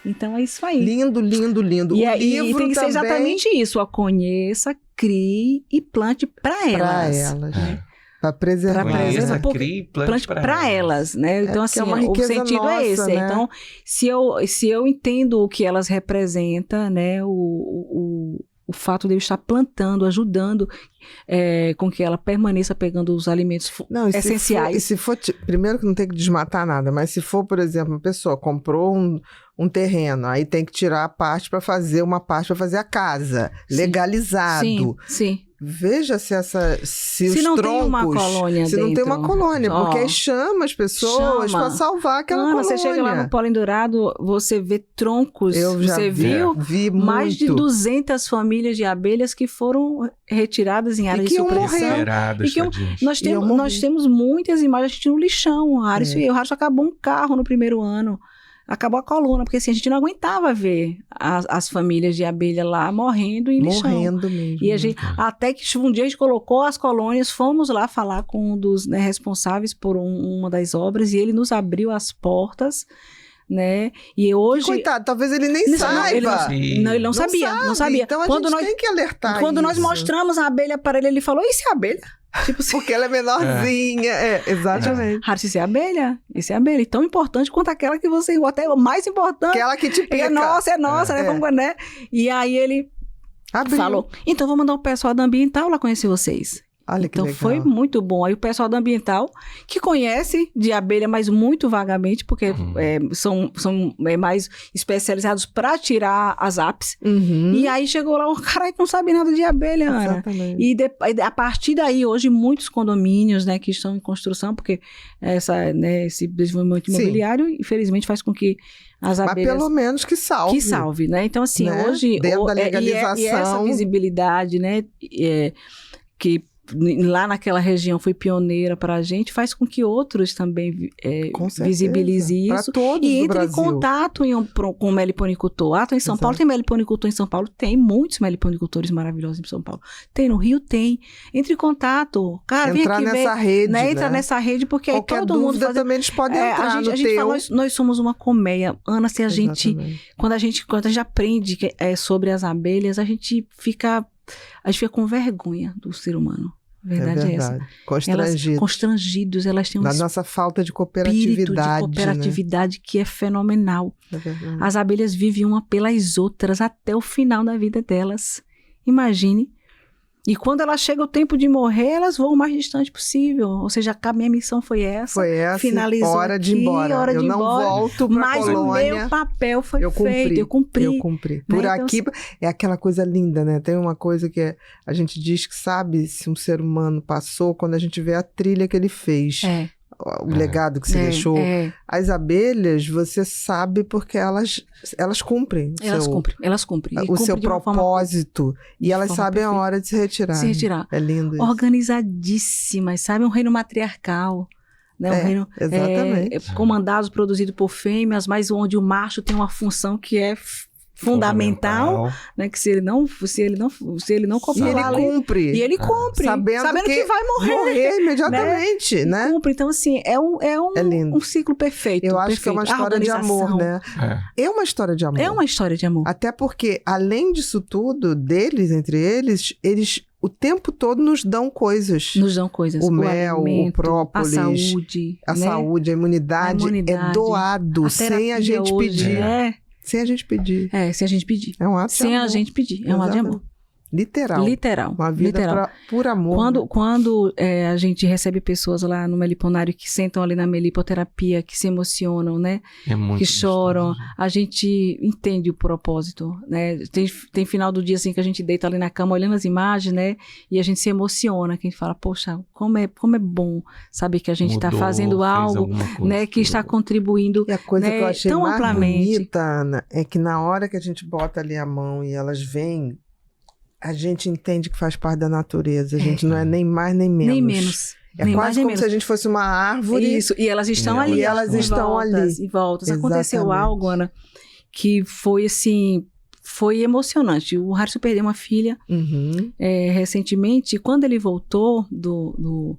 Então é isso aí. Lindo, lindo, lindo. E, o e livro tem que ser também... exatamente isso. Conheça, crie e plante para elas. Para elas. Para preservar. Conheça, Porque crie e plante para elas, né? Então, assim, é uma riqueza o sentido nossa, é esse. né? Então, se eu entendo o que elas representam, né? O fato de eu estar plantando, ajudando com que ela permaneça pegando os alimentos essenciais. Se for, primeiro que não tem que desmatar nada, mas se for, por exemplo, uma pessoa comprou um terreno, aí tem que tirar a parte para fazer uma parte para fazer a casa, legalizado. Sim. Veja se os não troncos, tem uma colônia se não tem uma colônia, porque aí chama as pessoas para salvar aquela colônia. Você chega lá no Polo Dourado, você vê troncos, você vi mais de 200 famílias de abelhas que foram retiradas em área de supressão. Nós temos muitas imagens, a gente no lixão, o Harrison acabou um carro no primeiro ano. Acabou a coluna, porque assim, a gente não aguentava ver as famílias de abelha lá morrendo em lixão. Morrendo mesmo. E a gente, até que um dia a gente colocou as colônias, fomos lá falar com um dos responsáveis por uma das obras, e ele nos abriu as portas, né? E hoje... Coitado, talvez ele nem saiba. Ele não sabia. Então a gente tem que alertar Quando nós mostramos a abelha para ele falou, e se a abelha? Tipo, porque ela é menorzinha. Exatamente. Harrison, isso é abelha. Isso é abelha. Tão importante quanto aquela que você... Até mais importante. Aquela que te pica. É nossa, né? E aí ele falou, então vou mandar o pessoal da Ambiental lá conhecer vocês. Olha que legal. Foi muito bom. Aí o pessoal da Ambiental, que conhece de abelha, mas muito vagamente, porque são mais especializados para tirar as apis. E aí chegou lá, o cara não sabe nada de abelha, Ana. Exatamente. E a partir daí, hoje, muitos condomínios, né, que estão em construção, porque esse desenvolvimento imobiliário, infelizmente, faz com que as abelhas... Mas pelo menos que salve. Que salve, né? Então, assim, né? Hoje... Dentro da legalização... E essa visibilidade, né, que lá naquela região foi pioneira para a gente, faz com que outros também visibilizem isso e entrem em contato com o meliponicultor. Tem em São Paulo, tem meliponicultor em São Paulo, tem muitos meliponicultores maravilhosos em São Paulo. Tem no Rio, tem. Entre em contato. Cara, vem aqui nessa rede, né? Entra nessa rede, porque aí todo mundo também eles podem entrar no teu. Nós somos uma colmeia. Ana, se a gente... Quando a gente aprende sobre as abelhas, a gente fica com vergonha do ser humano. A verdade é essa. Constrangidos, elas têm da nossa falta de cooperatividade, que é fenomenal. As abelhas vivem uma pelas outras até o final da vida delas. Imagine. E quando ela chega o tempo de morrer, elas vão o mais distante possível. Ou seja, a minha missão foi essa. Finalizou hora de ir embora. Eu não volto para a colônia. Mas o meu papel foi feito. Eu cumpri. Por né? aqui, então, é aquela coisa linda, né? Tem uma coisa que a gente diz que sabe se um ser humano passou quando a gente vê a trilha que ele fez. O legado que se deixou. As abelhas, você sabe porque elas cumprem. Elas cumprem. O seu propósito. E elas sabem a hora de se retirar. É lindo isso. Organizadíssimas, sabe? Um reino matriarcal. Né? Um reino comandado, produzido por fêmeas, mas onde o macho tem uma função que é fundamental, né? Que se ele não cooperar, e ele cumpre, sabendo que vai morrer imediatamente, né? Cumpre. Então assim, é um ciclo perfeito. Eu acho que é uma história de amor, né? É uma história de amor. É uma história de amor. Até porque além disso tudo, entre eles o tempo todo nos dão coisas. O mel, o própolis, a saúde, a imunidade é doado sem a gente pedir. Sem a gente pedir. Sem a gente pedir. É um ato de amor. Sem a gente pedir. É um ato de amor. Literal. Uma vida por amor. Quando a gente recebe pessoas lá no meliponário que sentam ali na melipoterapia, que se emocionam, né? Que choram, a gente entende o propósito, né? Tem final do dia assim que a gente deita ali na cama olhando as imagens, né? E a gente se emociona, que a gente fala, poxa, como é bom saber que a gente está fazendo algo, né? Que está contribuindo, e a coisa, né, que eu achei tão mais amplamente. Bonita, Ana, é que na hora que a gente bota ali a mão e elas vêm, a gente entende que faz parte da natureza. A gente não é nem mais nem menos. Nem menos. É nem quase como se a gente fosse uma árvore. Isso, e elas estão ali. E elas estão ali. E voltas. Aconteceu algo, Ana, que foi assim... Foi emocionante. O Harrison perdeu uma filha recentemente. E quando ele voltou do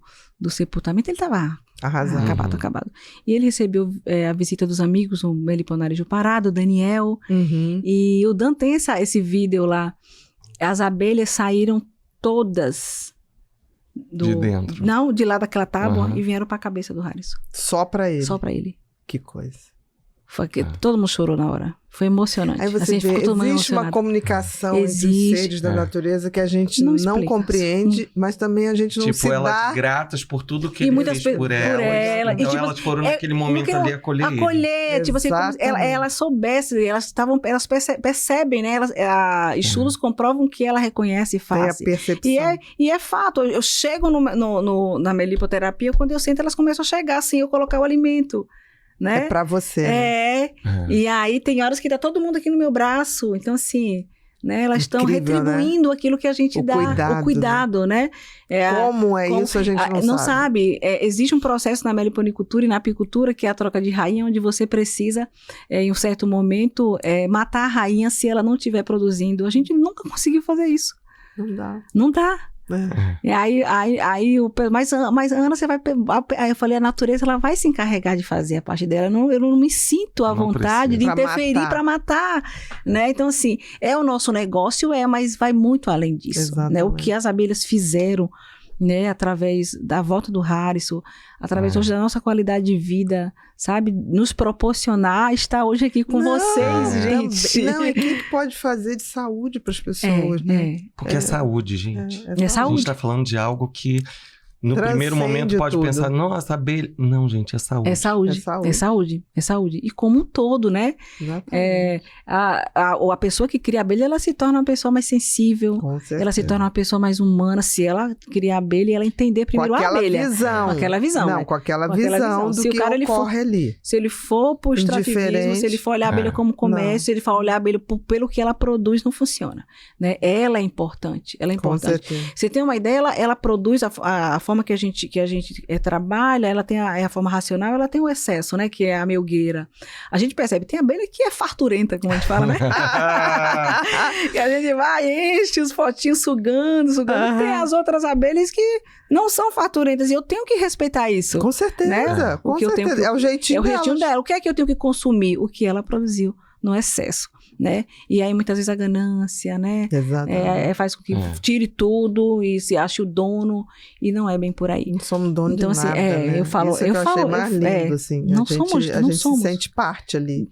sepultamento, ele estava Arrasado. Acabado. E ele recebeu a visita dos amigos, o Meliponário de Pará, o Daniel. E o Dan tem esse vídeo lá. As abelhas saíram todas de dentro. Não, de lá daquela tábua e vieram para a cabeça do Harrison. Só para ele? Só para ele. Que coisa. Foi que todo mundo chorou na hora. Foi emocionante. Aí você vê, existe uma comunicação entre os seres da natureza que a gente não compreende, mas também a gente não se dá... elas gratas por tudo que ele fez por elas. Então elas foram naquele momento ali acolher. Tipo assim, como elas soubessem, elas percebem, né? Estudos comprovam que ela reconhece fácil. Tem a percepção. E é fato. Eu chego na melipoterapia, quando eu sento, elas começam a chegar assim, eu colocar o alimento. Né? É pra você. Né? E aí tem horas que tá todo mundo aqui no meu braço. Então, assim, né? Elas estão retribuindo aquilo que a gente dá. O cuidado, né? Como isso a gente não sabe. Existe um processo na meliponicultura e na apicultura, que é a troca de rainha, onde você precisa, em um certo momento, matar a rainha se ela não estiver produzindo. A gente nunca conseguiu fazer isso. Não dá. E mas Ana, você vai... Aí eu falei, a natureza, ela vai se encarregar de fazer a parte dela. Eu não me sinto à vontade de interferir para matar, né? Então, assim, o nosso negócio, mas vai muito além disso, né? O que as abelhas fizeram, né? Através da volta do Harrison, através hoje da nossa qualidade de vida, sabe? Nos proporcionar estar hoje aqui com vocês, gente. Não, o que pode fazer de saúde para as pessoas, né? Porque é saúde, gente. É saúde. A gente está falando de algo que no primeiro momento pode pensar, nossa, abelha... Não, gente, é saúde. É saúde. E como um todo, né? A pessoa que cria abelha, ela se torna uma pessoa mais sensível. Ela se torna uma pessoa mais humana. Se ela criar abelha, ela entender primeiro a abelha. Com aquela visão. Não, com aquela visão do que ocorre ali. Se ele for pro extrativismo, se ele for olhar a abelha como comércio, se ele for olhar a abelha pelo que ela produz, não funciona. Né? Ela é importante. Você tem uma ideia, ela produz a forma que a gente trabalha, ela tem a forma racional, ela tem o excesso, né? Que é a melgueira. A gente percebe, tem abelha que é farturenta, como a gente fala, né? Que a gente vai, enche os potinhos sugando. Tem as outras abelhas que não são farturentas, e eu tenho que respeitar isso. Com certeza, né? Com certeza. É o jeitinho dela. O que é que eu tenho que consumir? O que ela produziu no excesso, né? E aí muitas vezes a ganância, né? Faz com que tire tudo e se ache o dono, e não é bem por aí. Não somos dono de nada, né? Eu falo, isso que eu achei mais lindo, assim. Não somos. A gente se sente parte ali.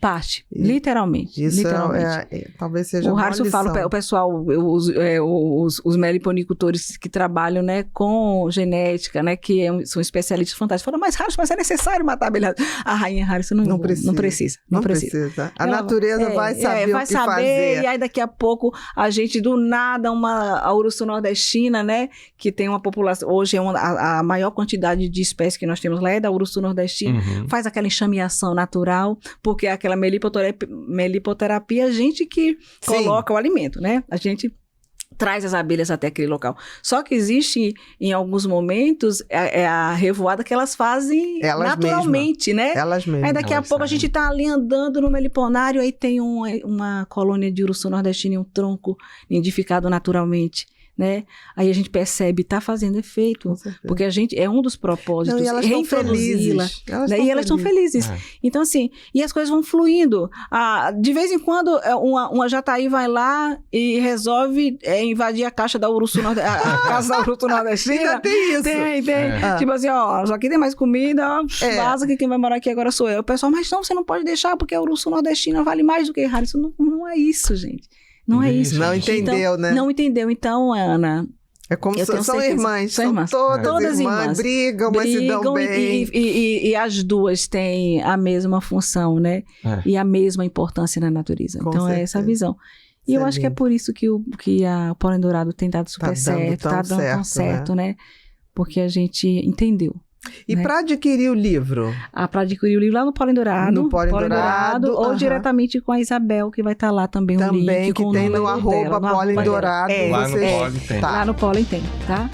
Literalmente. Isso talvez seja o Harrison fala, o pessoal, os meliponicultores que trabalham, né, com genética, né, que são especialistas fantásticos, falam, mas Harrison, é necessário matar a abelha. A rainha Harrison não precisa. A natureza vai saber o que fazer. E aí daqui a pouco a gente do nada, a urso nordestina, né, que tem uma população, hoje a maior quantidade de espécies que nós temos lá é da urso nordestina, faz aquela enxameação natural, porque aquela melipoterapia, a gente que coloca o alimento, né, a gente traz as abelhas até aquele local. Só que existe, em alguns momentos, a revoada que elas fazem naturalmente, né? Elas mesmas. Aí daqui a pouco a gente tá ali andando no meliponário, aí tem uma colônia de urso nordestino em um tronco nidificado naturalmente. Né? Aí a gente percebe, está fazendo efeito, porque a gente é um dos propósitos, reintroduzi-la, e elas estão felizes. Então assim, e as coisas vão fluindo. De vez em quando uma jataí vai lá e resolve invadir a caixa da urso a casa da urso nordestina. Ainda tem isso. Tem. Tipo assim, ó, já aqui tem mais comida, vaza que quem vai morar aqui agora sou eu. O pessoal, mas não, você não pode deixar porque a urso nordestina vale mais do que Harrison. Não é isso, gente. Não é isso. Não entendeu, né? Não entendeu. Então, Ana... É como são irmãs. São todas irmãs. Brigam, mas se dão bem. E as duas têm a mesma função, né? E a mesma importância na natureza. Com então, certeza. É essa visão. E eu acho que é por isso que a Pólen Dourado tem dado super certo. Tá dando tão certo, né? Porque a gente entendeu. E para adquirir o livro? Para adquirir o livro lá no Pólen Dourado. No Pólen Dourado. Ou diretamente com a Isabel, que vai estar lá também o link. Também, que tem no @Pólen Dourado. Lá no Pólen tem. Lá no Pólen tem, tá?